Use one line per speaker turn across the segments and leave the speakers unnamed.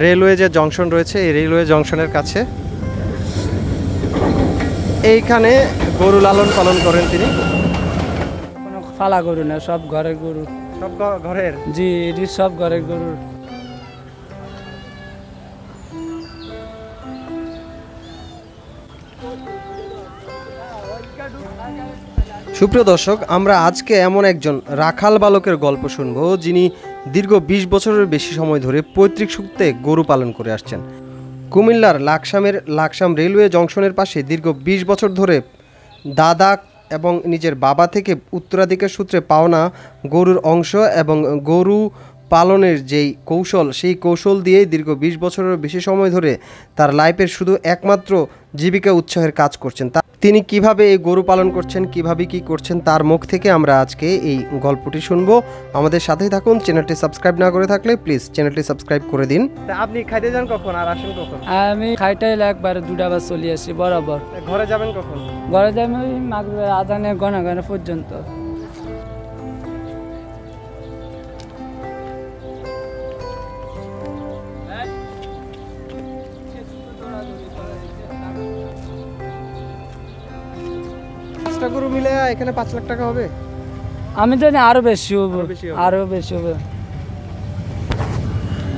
Railway যে junction রয়েছে এই রেলওয়ে জংশনের কাছে। এইখানে গরু লালন পালন করেন তিনি।
কোনো ফালা গরু না, সব ঘরের গরু।
সব ঘরের?
জি, এটি সব ঘরের গরু।
সুপ্রিয় দর্শক, আমরা আজকে এমন একজন রাখাল বালকের গল্প শুনবো যিনি দীর্ঘ 20 বছরের বেশি সময় ধরে পৈতৃক সূত্রে গরু পালন করে আসছেন। কুমিল্লার লাকসাম রেলওয়ে জংশনের পাশে দীর্ঘ 20 বছর ধরে দাদা এবং নিজের বাবা থেকে উত্তরাধিকার সূত্রে পাওনা গরুর অংশ এবং গরু পালনের যেই কৌশল, সেই কৌশল দিয়েই দীর্ঘ 20 বছরের বেশি সময় ধরে তার লাইফের শুধু একমাত্র জীবিকা উৎসাহের কাজ করছেন। তিনি কিভাবে এই গরু পালন করছেন, কিভাবে কি করছেন, তার মুখ থেকে আমরা আজকে এই গল্পটি শুনবো। আমাদের সাথেই থাকুন। চ্যানেলটি সাবস্ক্রাইব না করে থাকলে প্লিজ চ্যানেলটি সাবস্ক্রাইব করে দিন। আপনি খাইতে যান কখন আর আসেন কখন?
আমি খাইটাই একবার দুটা বার চলে আসি বরাবর।
ঘরে যাবেন কখন?
ঘরে যাই ওই মাগরিবের আজানে গণা পর্যন্ত।
গরু মিলে এখানে 5 লাখ টাকা হবে?
আমি জানি আরো বেশি হবে, আরো বেশি হবে।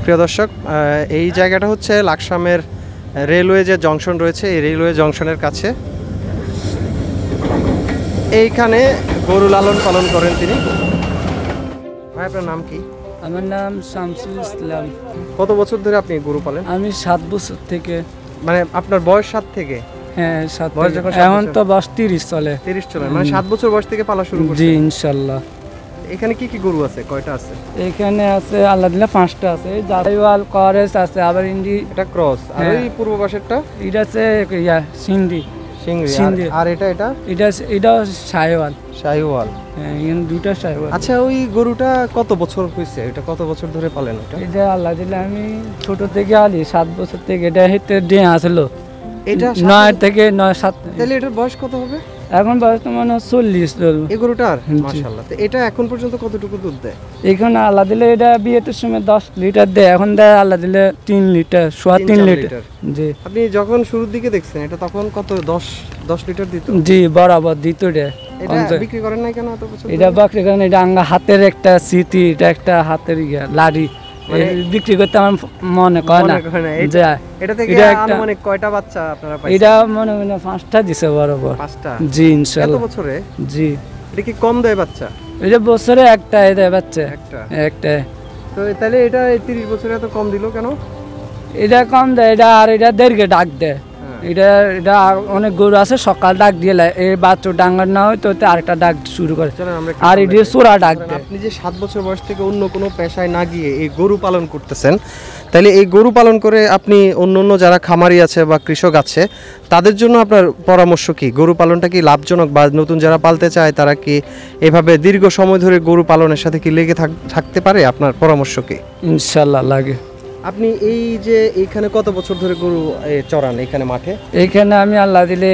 প্রিয় দর্শক, এই জায়গাটা হচ্ছে লাকসামের রেলওয়ে যে জংশন রয়েছে এই রেলওয়ে জংশনের কাছে। এইখানে গরু লালন পালন করেন তিনি। ভাই, আপনার নাম কি?
আমার নাম শামসুল ইসলাম।
কত বছর ধরে আপনি গরু পালেন?
আমি 7 বছর থেকে।
মানে আপনার বয়স 7 থেকে?
হ্যাঁ, এখন তো বয়স 30 চলে।
30 চলে, মানে 7 বছর বয়স থেকে পালা শুরু করছেন?
জি, ইনশাআল্লাহ।
এখানে কি কি গরু আছে, কয়টা আছে?
এখানে আছে আল্লাহ দিলে 5টা আছে। জাইওয়াল করেস আছে, আবার ইন্ডি,
এটা ক্রস। আর এই পূর্ব পাশেরটা?
এটা আছে সিন্ধি।
আর
এটা শাহিওয়াল। হ্যাঁ, এখানে দুটো শাহিওয়াল।
আচ্ছা, ওই গরুটা কত বছর হয়েছে? এটা কত বছর ধরে পালেন?
এটা আল্লাহ দিলে আমি ছোট থেকে আলি 7 বছর থেকে। এটা হেঁটে দিয়ে আসলো
এটা
9 থেকে 9-7।
তাহলে এটার বয়স কত হবে?
এখন বয়স তো মনে হয় 40
এই গরুটার। মাশাআল্লাহ। তো এটা এখন পর্যন্ত কতটুকু দুধ দেয়?
এখন আল্লাহ দিলে এটা বিয়েতে সময় 10 লিটার দেয়, এখন দেয় আল্লাহ দিলে 3 লিটার, 3.5 লিটার। জি।
আপনি যখন শুরুর দিকে দেখছেন এটা তখন কত 10 লিটার দিত?
জি, বরাবর দিত।
এটা বিক্রি করেন না কেন এত বছর?
এটা বিক্রি করেন, এটা আঙ্গা হাতের একটা স্মৃতি, এটা একটা হাতের লাড়ি। বিক্রি করতে আমার মনে কয় না।
এটা থেকে আনুমানিক কয়টা বাচ্চা আপনারা পাইছেন?
এটা মনে হয় 5টা দিছে বরাবর।
5টা?
জি, ইনশাআল্লাহ।
কত বছরে?
জি।
এটা কি কম দেয় বাচ্চা?
এটা বছরে একটা দেয় বাচ্চা। একটা।
তো তাহলে এটা 30 বছরে এত কম দিল কেন?
এটা কম দেয়, এটা আর এটা দেরকে ডাক দেয়। এটা অনেক গরু আছে, সকাল ডাক দিয়ে এই বাচ্চা ডাঙ্গার না হয় তো আরেকটা ডাক শুরু করে, আর এটা চোরা ডাক দেয়।
আপনি যে 7 বছর বয়স থেকে অন্য কোনো পেশায় না গিয়ে এই গরু পালন করতেছেন, তাহলে এই গরু পালন করে আপনি অন্য যারা খামারি আছে বা কৃষক আছে তাদের জন্য আপনার পরামর্শ কি? গরু পালনটা কি লাভজনক, বা নতুন যারা পালতে চায় তারা কি এভাবে দীর্ঘ সময় ধরে গরু পালনের সাথে কি লেগে থাকতে পারে? আপনার পরামর্শ কি?
ইনশাআল্লাহ লাগে।
আপনি এই যে এইখানে কত বছর ধরে গরু চড়ান এখানে মাঠে?
এইখানে আমি আল্লাহ দিলে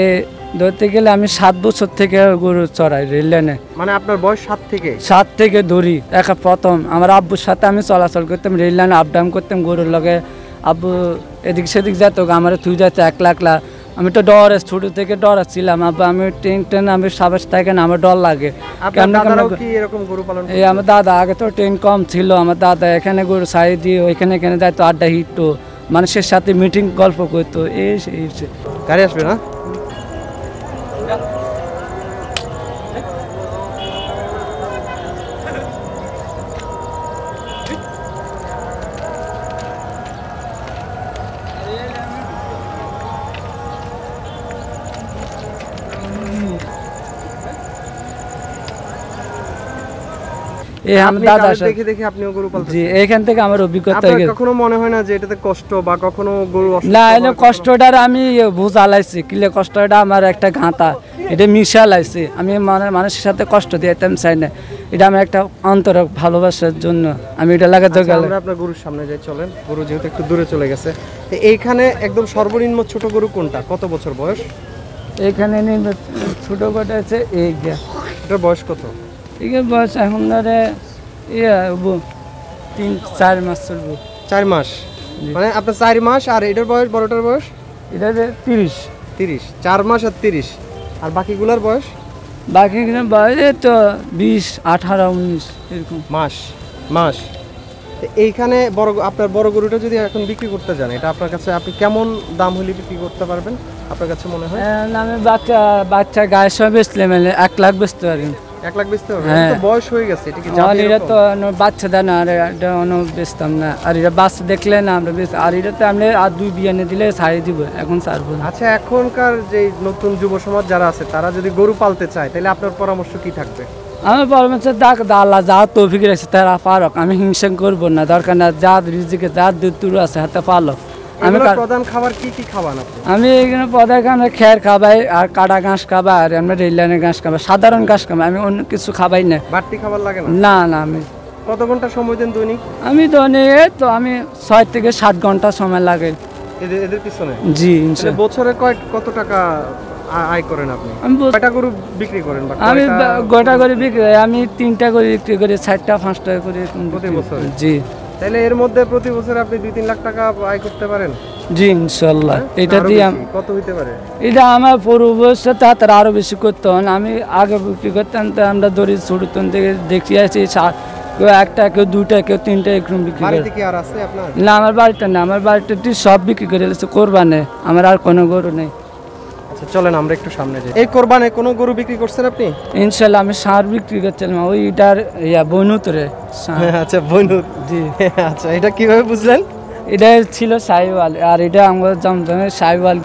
ধরতে গেলে আমি 7 বছর থেকে গরু চড়াই রেল লাইনে।
মানে আপনার বয়স 7 থেকে?
7 থেকে ধরি। প্রথম আমার আব্বুর সাথে আমি চলাচল করতাম, রেল লাইনে আপ ডাউন করতাম গরুর লগে। আব্বু এদিক সেদিক যেত, আমার থুই যাচ্ছে একলা। আমি তো ডরে, ছোট থেকে ডর ছিলাম। আব্বু আমি ট্রেন আমি সাবাস থাকে না, আমার ডর লাগে। আমার দাদা আগে তো ট্রেন কম ছিল, আমার দাদা এখানে গরু ছাড়ি দিয়ে ওইখানে যাইতো, আড্ডা হিটতো, মানুষের সাথে মিটিং গল্প করতো। এই
গাড়ি আসবে না?
এখান থেকে আমার অভিজ্ঞতা।
কখনো মনে হয় না যে এটাতে কষ্ট, বা কখনো গরু
না? কষ্টটা আমি বুঝালাইছি, কিলে কষ্টটা আমার একটা ঘাতা, এটা মিশালাইছি। আমি মানুষের সাথে কষ্ট দিতাম চাই না, এটা আমার একটা অন্তর ভালোবাসার জন্য আমি এটা লাগাতে গেলাম।
আমরা আপনার গরুর সামনে যাই, চলেন। গরু যেহেতু একটু দূরে চলে গেছে, এইখানে একদম সর্বনিম্ন ছোট গরু কোনটা, কত বছর বয়স?
এখানে ছোট গরু আছে,
এটার বয়স কত?
এটার বয়স এখন ধরে 3-4 মাস চলবো।
4 মাস?
জি।
মানে আপনার 4 মাস আর এটার বয়স, বড়টার বয়স
এটা যে 30।
30, 4 মাস আর 30, আর বাকিগুলোর বয়স
বাকি বয়স এই তো 20, 18, 19 এরকম।
মাস মাস। তো এইখানে বড় আপনার বড় গরুটা যদি এখন বিক্রি করতে যান, এটা আপনার কাছে আপনি কেমন দাম হলে বিক্রি করতে পারবেন আপনার কাছে মনে হয়?
আমি বাচ্চা গায়ের সব বেচলে মানে 1 লাখ বেচতে পারি।
1 লাখ বেচতে হবে?
হ্যাঁ।
তো বয়স হয়ে গেছে, এটা কি
আর
যাবে
এটা
এরকম?
তো বাচ্চা দেয় না, আর এটা বেচতাম না। আর এটা বাচ্চা দেখলে না আমরা বেচ, আর এটাতে আমরা আর 2 বিয়ানে দিলে ছাড়িয়ে দিব, এখন ছাড়বো না।
আচ্ছা, এখনকার যে নতুন যুব সমাজ যারা আছে তারা যদি গরু পালতে চায়, তাহলে আপনার পরামর্শ কি থাকবে?
আমি পরামর্শ দেখ, আল্লাহ যা তৌফিক রাখছে তারা পারক, আমি হিংসা করবো না, দরকার না, যা রিজিকে যা দুতুর আছে হাতে পালো। আমি
এগুলোর প্রধান খাবার কি কি খাওয়ান আপনি?
আমি এখানে পদার্থ আমরা খের খাবাই, আর কাটা ঘাস খাবাই, আর আমরা রেললাইনের ঘাস খাবাই, সাধারণ ঘাস খাবাই, আমি অন্য কিছু খাবাই না।
বাড়তি খাবার লাগে না?
না না, আমি
কত ঘন্টা সময় দেন দৈনিক
আমি তো তো আমি 6 থেকে 7 ঘন্টা সময় লাগে।
এদের পিছনে?
জি,
তাহলে
ইনশাল্লাহ।
বছরে কত টাকা আয় করেন আপনি?
আমি
কয়টা গরু বিক্রি করেন বা
আমি
কয়টা
গোটা করে বিক্রি করি, আমি 3টা করে বিক্রি করি, 4টা 5টা করে এরকম
প্রতি
বিক্রি
বছরে?
করি। জি
তাহলে এর মধ্যে প্রতি বছর আপনি 2-3 লাখ টাকা আয় করতে পারেন?
জি, ইনশাল্লাহ।
হ্যাঁ?
এটা
আরো
দিয়ে
বেশি? কত হইতে পারে?
এটা আমার পূর্ববর্ষে তার আরো বেশি করতে হন। আমি আগে বিক্রি করতাম, তো আমরা দড়ি ছোটতন থেকে দেখি আছি, কেউ 1টা, কেউ 2টা, কেউ 3টা এরকম বিক্রি করে।
বাড়িতে কি আর আছে আপনার?
না, আমার বাড়িতে না, আমার বাড়িতে সব বিক্রি করে এসেছে কোরবানে, আমার আর কোনো গরু নেই।
আচ্ছা, চলেন আমরা একটু সামনে যাই। এই কোরবানে কোনো গরু বিক্রি করছেন আপনি?
ইনশাল্লাহ আমি ষাঁড় বিক্রি করছিলাম, ওইটার বনুতরে।
আচ্ছা, বনু।
জি।
আচ্ছা, এটা কিভাবে বুঝলেন?
এটা ছিল সাইওয়াল, আর এটা আমার জমজমের সাইওয়াল।